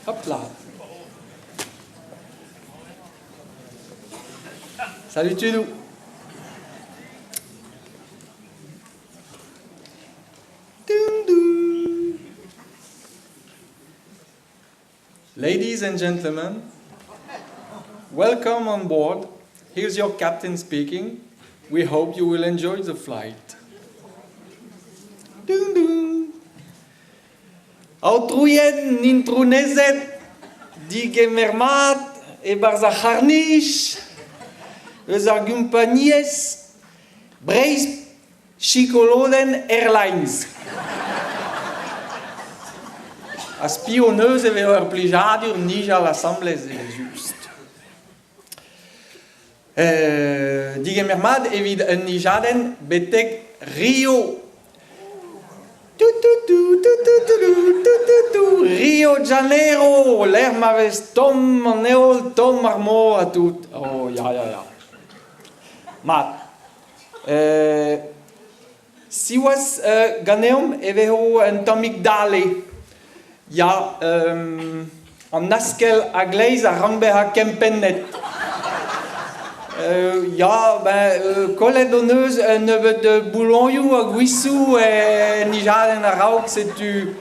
Hop là. Salut Tudou. Ladies and gentlemen, welcome on board. Here's your captain speaking. We hope you will enjoy the flight. Dun dun. Outruyen nintrunezet, digemermat e barzacharnish, les argumpanies, Breis Chicoloden Airlines. A spioneuse e veo erplijadur nija a l'assemblée just. Digemermat evid en nijaden beteg Rio. Rio de Janeiro, l'air m'avait tom neol tom marmo a tout. Oh ja. Mat. Si was ganeum eveho en tomik dale. Ja, en naskel a gleiz a rangbeha kempennet. Ja, collet donneus neve de boulonjou a guissou e nijaden a rauk setu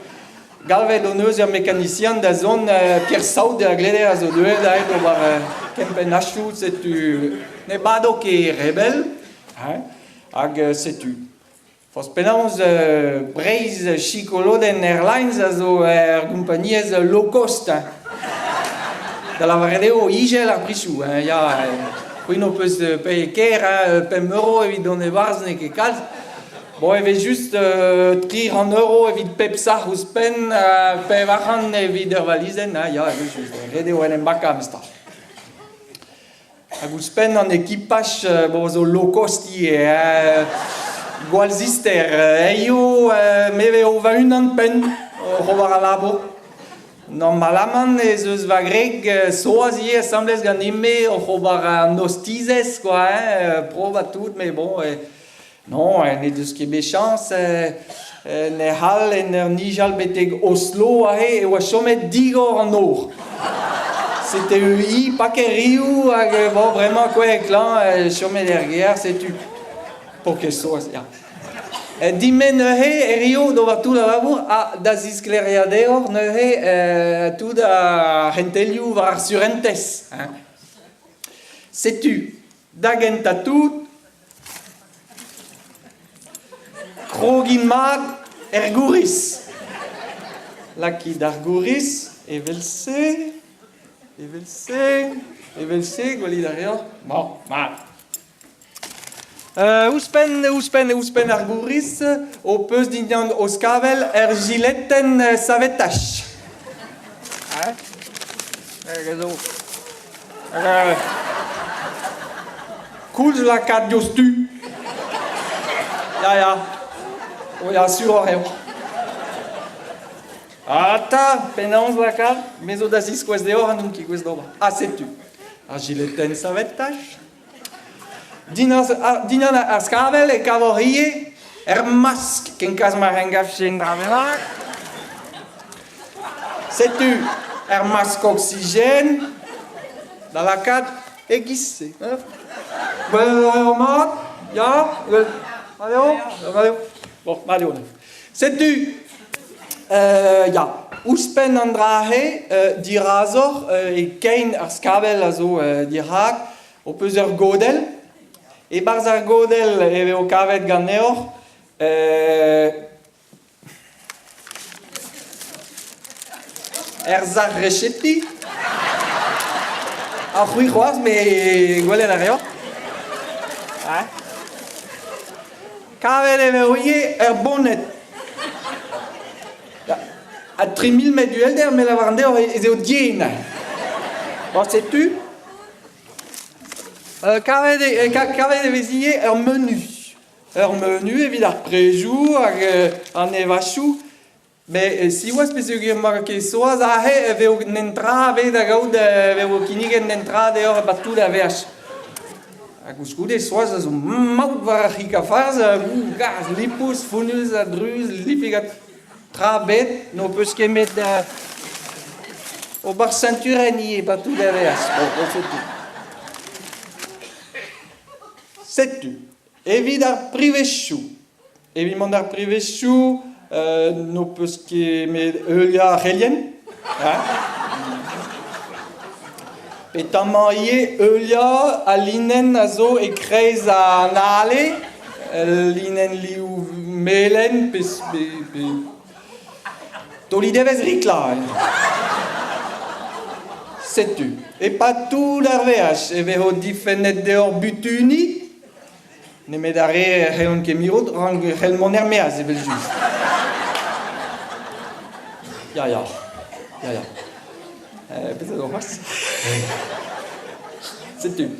galve donneus a mécanicien da zone Pierre Saud a glede a zo deuet a edo bar kempenachou setu ne bado ke rebel hag setu. Fos penans Breis Chicoloden Airlines a zo compagnies low cost. Da la varedeo igel ar prisou, ja... Quino peus paye ker, pem euro evit donne varzne ke kalz. Bon, evit just 300 euro evit pep sar ouz pen, pe vachan evit ur valizen, ja, evit just, rede oen en baka am sta. Hag ouz pen an ekipach, bo zo low costi, gwal zister, eio, meve o va un an pen, rovar a labo. Non, malaman ez eus va greg soazie assemblez gant eme o c'hobar an ostizez, quoi, prova tout, mais bon, non, ne deus ket bet chans, ne hal en ur nijal beteg Oslo ahe, e oa chomet digor an or. C'était ui, pa ket riou, hag, bon, vraiment, quoi, klan, chomet er ger, setu, po ket soaz, ja. Dimen neuhe Rio do va tout la labour a da zisklereadeor neuhe tout da renteliou var surentes. Setu da genta tout krogin mat ergouris. Laki d'argouris evelse, gwali derrière. Bon, mat. Ouspen argouris, o peus dindan o skavel giletten savetach. Koulj la kat diostu. Ja. O ja, sur oreo. Ata, penans la kat, mezo da zis kwez deor an ki kwez doba. Setu. Giletten savetach. Dinan ar skavel e kavorie mask ken kaz marengaf chen dravelak. Setu mask oxygène da la kat e gisse. Mat, ja, valeo. Bon, valeo. Setu, ja, ouspen an drahe dirazor e kein ar skavel a zo dirak o peus ur godel. E barz ar godel eve o kavet gant neor, zar recheti, ar c'hwi c'hoaz, me gwellen ar reo. Kavet eve oie bonnet. A 3000 met du elder, me la war an deor ez eo dien. Bon, setu? Kavet e vezie menu. Menu evit ar prejou hag an evachou. Mais si oaz peus eo marke soaz ahe veo nentra ave da gaout veo kiniget nentra deor batou da vech. Aguscude soaz zo maut var a chica farza, gas, lipus, funus, a drus, lipigat, trabet, no peus ket met o bar ceintureni e batou da veas. Setu. Evit ar privechou. Evit mont ar privechou, no peus ket met eulia relien. Petama ie eulia a linen a zo e kreiz a nale, linen liu melen, toli devez rikla. Setu. E patou d'ar veaj, e veho difennet deor butuni, ne met are reon ket mirod, rang rel mon ermeaz, e vel just. Ya. Peut-être on passe. C'est tout.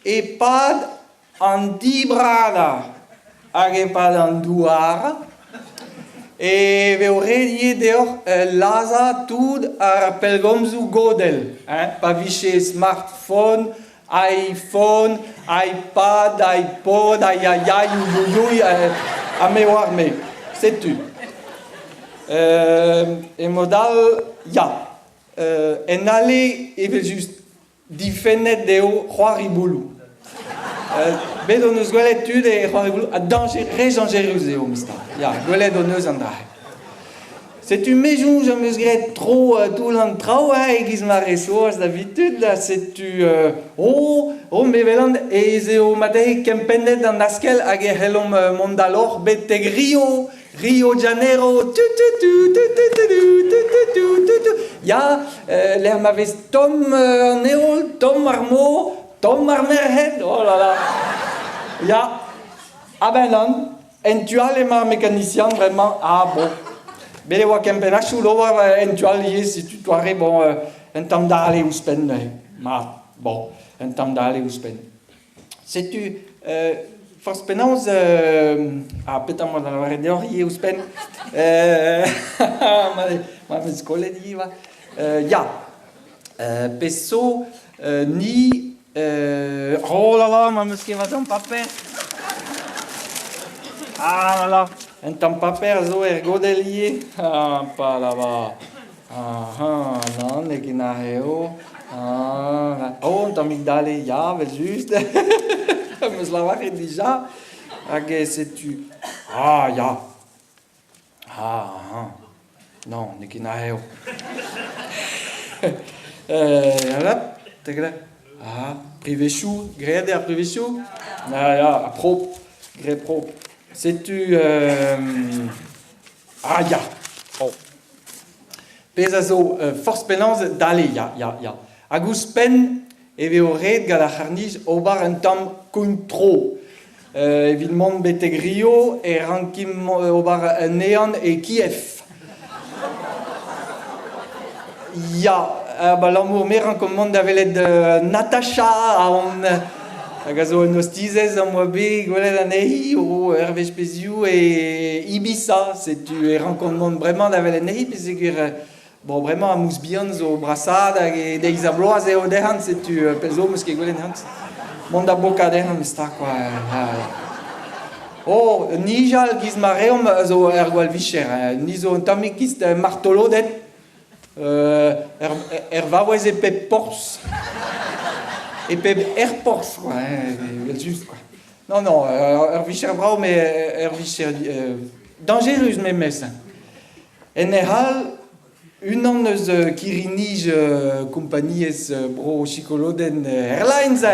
Epad an dibrada hag epad an douar e veo redie deor laza tout ar pelgomzou godel. Pa viche smartphone, iPhone, iPad, iPod, ayayay, uyuyuy, a me war me. C'est tout. E modal, en ale evel just difennet deo c'hoari boulou. Bet on eus gwelet tud e c'hoari boulou a re dangerus eo mista. Gwelet on eus an drahe. Setu mejou jam eus gret tro tout an trao e giz mare soaz d'habitud da setu me velant e zeo matei kempennet an askel hag e helom mondalor beteg Rio de Janeiro, l'air m'avait Tom Néol, Tom Marmot, Tom Marmerhead, oh là là. Ben non, entual et ma mécanicien, vraiment, bon. Bele wa kempen achou entual lié, si tu dois bon, un temps d'aller ou spen, bon, un temps d'aller ou spen. Sais-tu, Fors penaz, petam mo da lavaret deoc'h ie ouz pen. Ma vez skolet va. Peso, ni... oh là là, ma meus ket va tamm paper. Là là, un tamm paper zo godel ie. Pa là va. Non, ne ket na heo. Un tamm migdale, vel just. Meus lavaret dija, hag setu. Non, ne ket na heo. Privechou, gret ar privechou. A prop, gret prop. Setu... Pez a zo force penaz dale, Hag ouz pen e veo ret gant ar c'harnij ober un tamm kointro. Evit mont beteg Rio e rankim ober Neon e Kiev. L'amour me rankom mont da velet Natasha hag a zo un ostizez an moa be gwelet an ehi o Hervé Spezioù e Ibiza. Setu e rankom mont bremañ da velet nehi pesegur bon, vraiment, a mous bihan zo brassad hag e deiz a bloaz eo derhan, setu pezo meus ket gwelet hant. Mont da boka derhan meus ta, quoi. Nijal giz ma reom zo gwal vicher. Ni zo un tammig giz martolodet. Vaouez e pep porz. E pep porz, quoi. Just, quoi. Non, vicher brao, mais vicher... dangerus, me mes. En hal... Unan eus kirinij kompaniez bro chikoloden Airlines.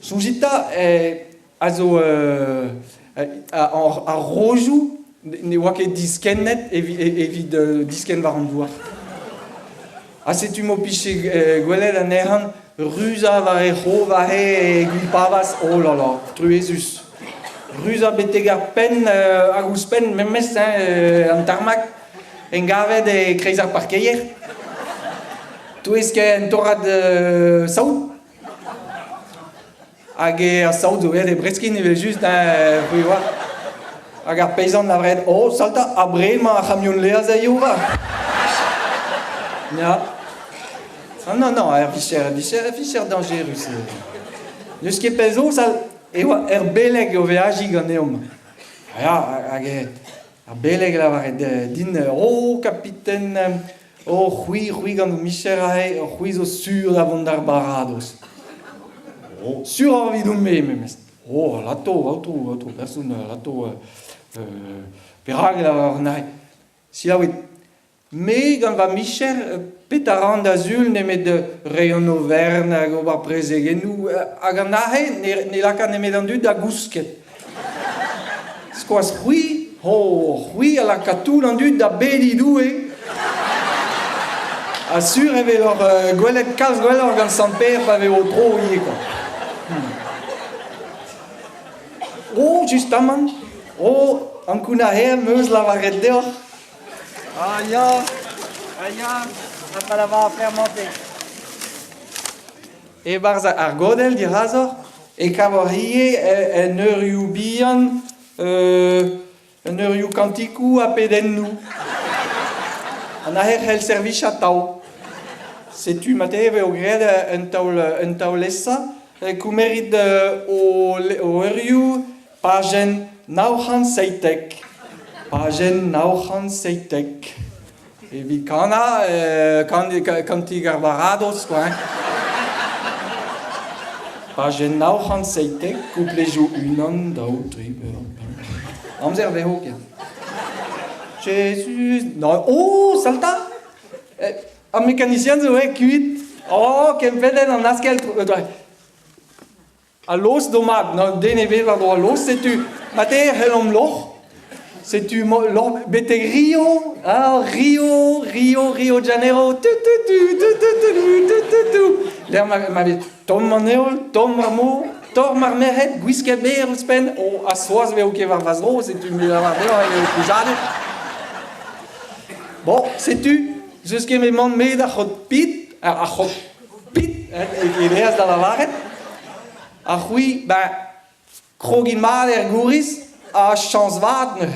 Soujita a zo a rojou ne oa ket diskennet evit disken war an douar. Setu mo piche gwelet an erhan ruza va e c'ho va e gwipavas, oh là là, truezus. Ruza beteg ar pen hag ouz pen memmes an tarmac. En gavet e kreiz ar parkeier. Touez ket en torrad saout. Hag ar saout zo vet e breskin evel just hag ar peizan lavret. Salta, a bre ma a chamion leaz a yo va. Ah non, non, fischer dangereux. Dus que peso, eu beleg o veagi ganeum. Ja, a beleg la var din, capitaine, hui gant Michel, hui zo sur da vont dar barados. Sur ar vidum mes. Lato, person, lato, perag la var nai. Si la wit, me gant va Michel, petaran d'azul nemet de rayon auvergne hag o bar prezegenou hag an ahe ne laka nemet an dud da gousket. Skoaz hui a laka tout an dud da bedidou Assur eve lor gwelet kalz gwellor gant Sant-Père pa veo tro ie quoi. Justement, an kouna her meus la varet deoc'h. Aïe, on va la voir fermenter. Et barz ar godel di razor, e kavorie en eurioù bihan, en eurioù kantikou a pedennou. An a hel servich a tau. Setu mateve o gred un taulessa, koumerit o eurioù pagen nauchan seitek. Pagen nauchan seitek. E vi kana, kantig ar barados, quoi. Pagen nauchan seitek, couplejou unan dao triber. Amzer veho kia. Jésus... Non, salta! Un mécanicien zo kuit. Ken peden an askel... A los domad, non, deneve va do a los, setu... Mate helom loch. C'est-tu bete Rio, Rio de Janeiro, L'air m'avait tom maneol, tom marmo, tor marmeret, guisque berl spen, a soaz veo que var vazro, c'est-tu me la veo avec Bon, sais-tu, jusqu'à me mand me da chot pit, ideas da la varet, a hui, krogin mal gouris, a chance vadne.